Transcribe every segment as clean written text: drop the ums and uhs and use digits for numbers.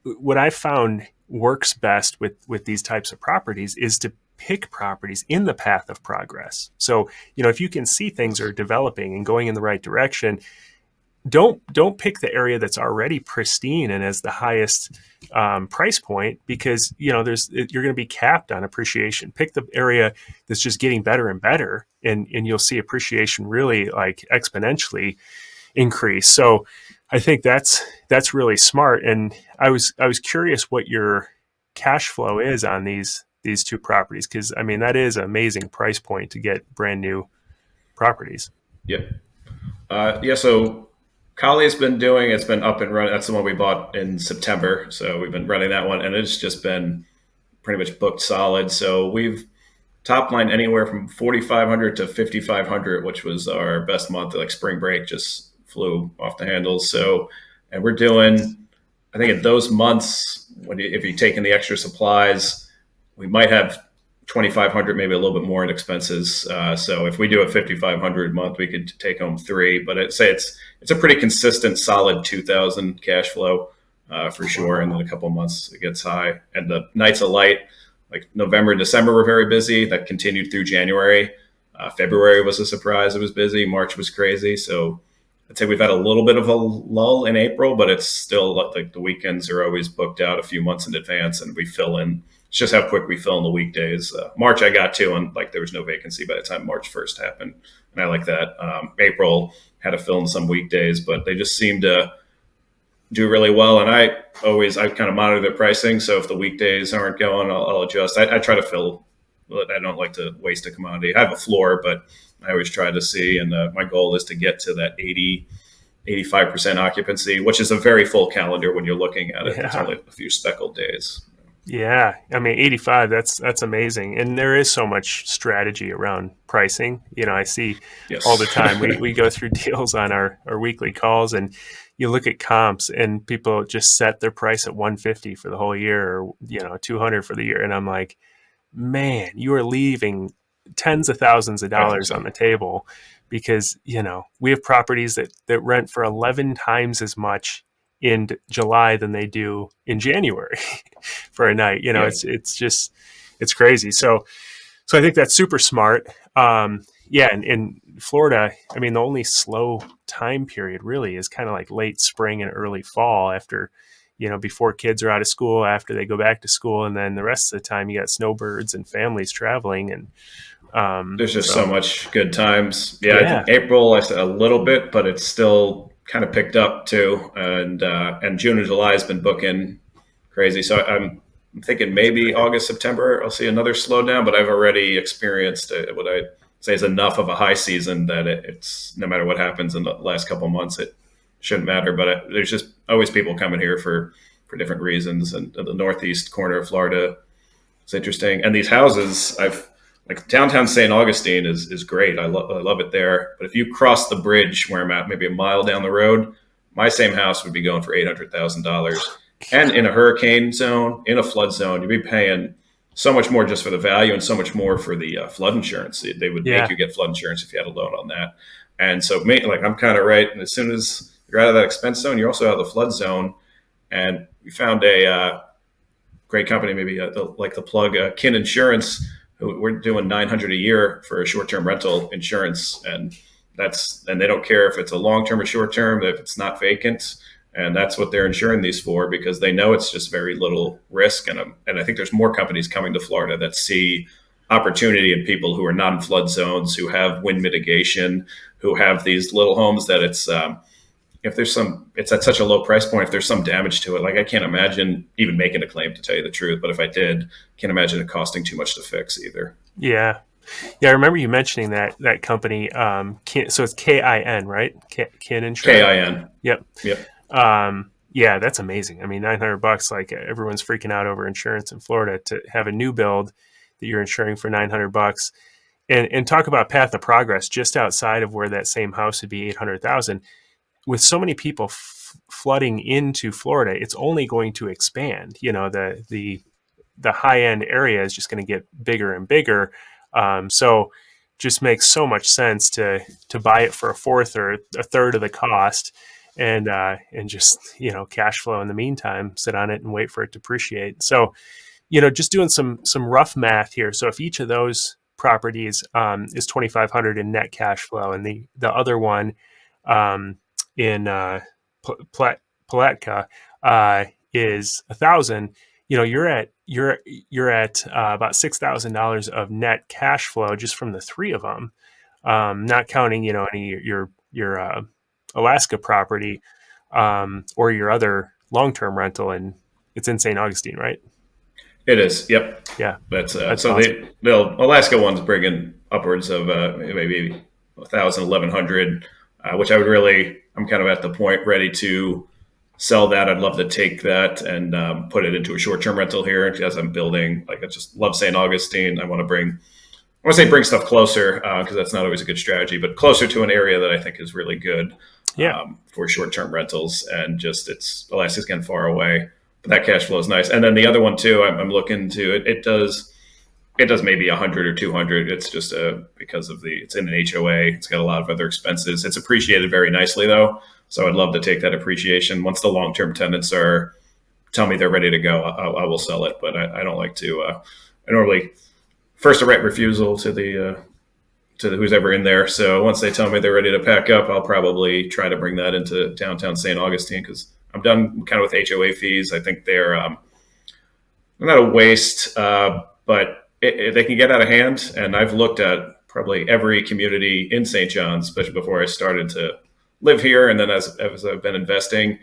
what I found works best with these types of properties is to pick properties in the path of progress. So, if you can see things are developing and going in the right direction, don't pick the area that's already pristine and has the highest price point, because you're going to be capped on appreciation. Pick the area that's just getting better and better, and you'll see appreciation really like exponentially increase. So I think that's really smart. And I was curious what your cash flow is on these two properties, because I mean that is an amazing price point to get brand new properties. Yep. Yeah. So Kali's been doing. It's been up and running. That's the one we bought in September. So we've been running that one, and it's just been pretty much booked solid. So we've top line anywhere from 4,500 to 5,500, which was our best month. Like spring break just flew off the handles. So, and we're doing, I think in those months, if you take in the extra supplies, we might have 2,500, maybe a little bit more in expenses. So if we do a 5,500 month, we could take home three. But I'd say it's a pretty consistent, solid 2,000 cash flow for sure. And then a couple of months it gets high, and the nights of light, like November and December were very busy. That continued through January. February was a surprise. It was busy. March was crazy. So I'd say we've had a little bit of a lull in April, but it's still like the weekends are always booked out a few months in advance, and we fill in. It's just how quick we fill in the weekdays. March I got to, and like there was no vacancy by the time March 1st happened, and I like that. April had to fill in some weekdays, but they just seem to do really well. And I kind of monitor their pricing. So if the weekdays aren't going, I'll adjust. I try to fill. I don't like to waste a commodity. I have a floor, but I always try to see. And my goal is to get to that 85% occupancy, which is a very full calendar when you're looking at it. It's Yeah. only a few speckled days. Yeah, I mean 85, that's amazing. And there is so much strategy around pricing. I see all the Yes. time. We go through deals on our weekly calls, and you look at comps and people just set their price at 150 for the whole year, or 200 for the year, and I'm like, "Man, you are leaving tens of thousands of I think dollars so. on the table, because, we have properties that rent for 11 times as much in July than they do in January for a night. Yeah. It's just it's crazy. So I think that's super smart. Yeah, and in Florida, I mean, the only slow time period really is kind of like late spring and early fall, after before kids are out of school, after they go back to school, and then the rest of the time you got snowbirds and families traveling, and There's just so so much good times. Yeah, I yeah, think April I said a little bit, but it's still kind of picked up too. And June and July has been booking crazy. So I'm thinking that's maybe great. August, September I'll see another slowdown. But I've already experienced what I say is enough of a high season that it's no matter what happens in the last couple of months, it shouldn't matter. But there's just always people coming here for different reasons. And the northeast corner of Florida is interesting. And these houses, I've like downtown St. Augustine is great. I love it there. But if you cross the bridge where I'm at, maybe a mile down the road, my same house would be going for $800,000. And in a hurricane zone, in a flood zone, you'd be paying so much more just for the value and so much more for the flood insurance. They would make Yeah, you get flood insurance if you had a loan on that. And so, like, I'm kind of right. And as soon as you're out of that expense zone, you're also out of the flood zone. And we found a great company, maybe like the plug, Kin Insurance, who we're doing 900 a year for a short-term rental insurance, and they don't care if it's a long-term or short-term, if it's not vacant, and that's what they're insuring these for because they know it's just very little risk, and I think there's more companies coming to Florida that see opportunity in people who are non-flood zones, who have wind mitigation, who have these little homes that if there's it's at such a low price point, if there's some damage to it, like I can't imagine even making a claim to tell you the truth. But if I did, can't imagine it costing too much to fix either. yeah, yeah. I remember you mentioning that company. So it's KIN, right? Kin Insurance. KIN. Yep. Yep. Yeah, that's amazing. I mean, $900, like everyone's freaking out over insurance in Florida, to have a new build that you're insuring for $900. And talk about path of progress, just outside of where that same house would be 800,000. With so many people flooding into Florida, it's only going to expand. The high end area is just going to get bigger and bigger. So just makes so much sense to buy it for a fourth or a third of the cost, and just cash flow in the meantime, sit on it and wait for it to appreciate. So just doing some rough math here. So if each of those properties is 2,500 in net cash flow, and the other one in Palatka is 1,000, you're at about $6,000 of net cash flow just from the three of them, not counting any your Alaska property or your other long term rental, and it's in St. Augustine, right? It is. Yep. Yeah, That's that's so awesome. the Alaska one's bringing upwards of maybe 1,000, 1,100, which I'm kind of at the point ready to sell that. I'd love to take that and put it into a short term rental here as I'm building. Like I just love St. Augustine. I want to say bring stuff closer because that's not always a good strategy, but closer to an area that I think is really good Yeah, for short-term rentals. And just it's Alaska's getting far away, but that cash flow is nice. And then the other one too, I'm looking to it. It does maybe 100 or 200. It's just because of it's in an HOA. It's got a lot of other expenses. It's appreciated very nicely though, so I'd love to take that appreciation once the long-term tenants are tell me they're ready to go. I will sell it, but I don't like to. I normally first a right refusal to who's ever in there. So once they tell me they're ready to pack up, I'll probably try to bring that into downtown St. Augustine because I'm done kind of with HOA fees. I think they're not a waste, but they can get out of hand. And I've looked at probably every community in St. John's, especially before I started to live here, and then as I've been investing,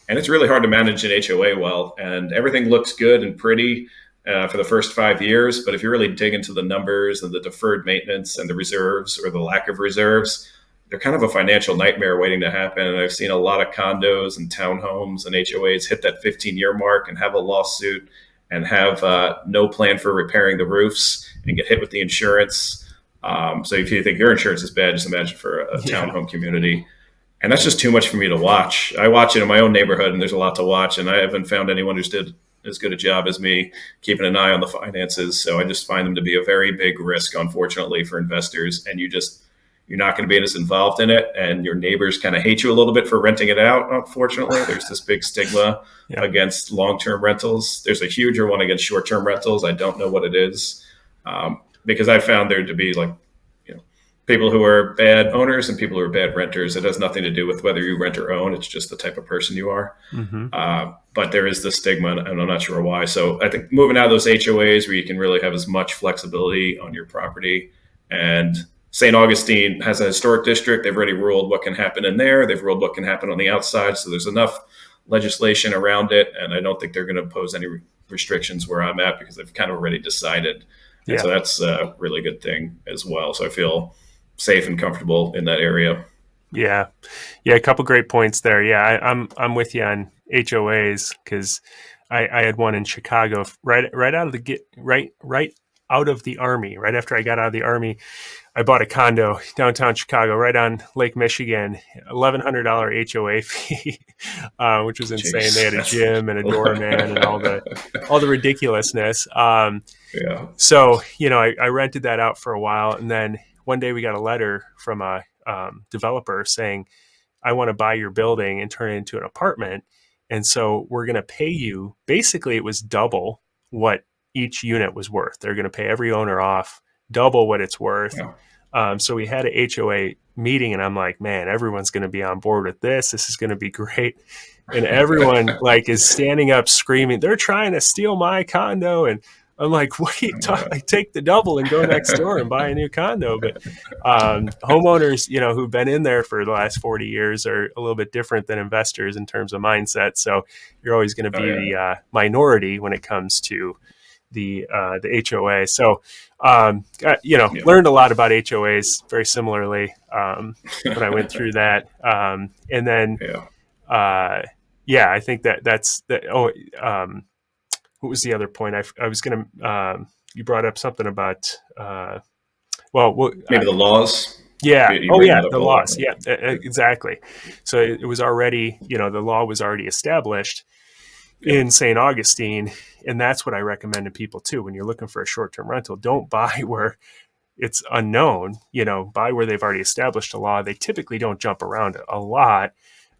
and it's really hard to manage an HOA well. And everything looks good and pretty for the first 5 years, but if you really dig into the numbers and the deferred maintenance and the reserves or the lack of reserves, they're kind of a financial nightmare waiting to happen. And I've seen a lot of condos and townhomes and HOAs hit that 15-year mark and have a lawsuit and have no plan for repairing the roofs and get hit with the insurance. So if you think your insurance is bad, just imagine for a yeah, townhome community. And that's just too much for me to watch. I watch it in my own neighborhood, and there's a lot to watch. And I haven't found anyone who's did as good a job as me keeping an eye on the finances. So I just find them to be a very big risk, unfortunately, for investors. And you're not going to be as involved in it, and your neighbors kind of hate you a little bit for renting it out. Unfortunately, there's this big stigma yeah, against long-term rentals. There's a huger one against short-term rentals. I don't know what it is because I found there to be like people who are bad owners and people who are bad renters. It has nothing to do with whether you rent or own. It's just the type of person you are. hmm But there is the stigma, and I'm not sure why. So I think moving out of those HOAs where you can really have as much flexibility on your property. And St. Augustine has a historic district. They've already ruled what can happen in there. They've ruled what can happen on the outside. So there's enough legislation around it. And I don't think they're going to impose any restrictions where I'm at because they've kind of already decided. And yeah, so that's a really good thing as well. So I feel safe and comfortable in that area. yeah, yeah. A couple great points there. Yeah, I'm with you on HOAs because I had one in Chicago right out of the get right out of the army. Right after I got out of the army, I bought a condo downtown Chicago, right on Lake Michigan, $1,100 HOA fee, which was insane. They Jeez, had a that's gym and a doorman and all the ridiculousness. yeah, So I rented that out for a while, and then one day we got a letter from a developer saying, "I want to buy your building and turn it into an apartment, and so we're going to pay you." Basically, it was double what each unit was worth. They're going to pay every owner off double what it's worth. yeah. So we had a HOA meeting, and I'm like, man, everyone's going to be on board with this. This is going to be great. And everyone like is standing up screaming, they're trying to steal my condo. And I'm like, what are you talking? Yeah. Like, take the double and go next door and buy a new condo. But homeowners, who've been in there for the last 40 years are a little bit different than investors in terms of mindset. So you're always going to Oh be yeah, the minority when it comes to the HOA. So yeah, learned a lot about HOAs very similarly when I went through that. And then yeah. yeah, I think that's that. Oh, what was the other point? I was going to. You brought up something about. Well, Maybe the laws. yeah. You Oh, bring yeah. that up The a lot. laws. Yeah, exactly. So it was already, the law was already established Yeah, in St. Augustine. And that's what I recommend to people too. When you're looking for a short term rental, don't buy where it's unknown, buy where they've already established a law. They typically don't jump around a lot.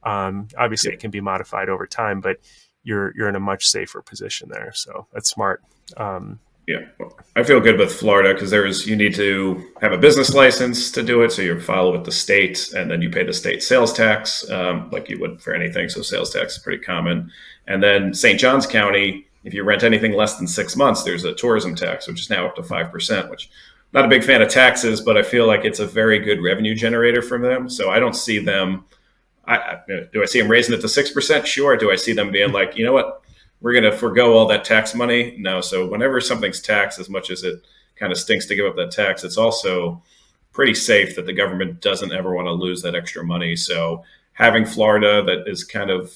Obviously, Yeah. it can be modified over time, but you're in a much safer position there. So that's smart. Um, Yeah, well, I feel good with Florida because you need to have a business license to do it. So you file with the state, and then you pay the state sales tax, like you would for anything. So sales tax is pretty common. And then St. Johns County, if you rent anything less than 6 months, there's a tourism tax, which is now up to 5%. Which I'm not a big fan of taxes, but I feel like it's a very good revenue generator for them. So I don't see them. Do I see them raising it to 6%? Sure. Do I see them being like, you know what, we're going to forego all that tax money? No. So whenever something's taxed, as much as it kind of stinks to give up that tax, it's also pretty safe that the government doesn't ever want to lose that extra money. So having Florida that is kind of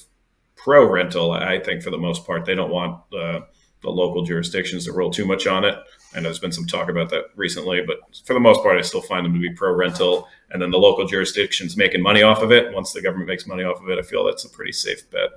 pro rental, I think for the most part, they don't want the local jurisdictions to roll too much on it. I know there's been some talk about that recently, but for the most part, I still find them to be pro rental. And then the local jurisdictions making money off of it. Once the government makes money off of it, I feel that's a pretty safe bet.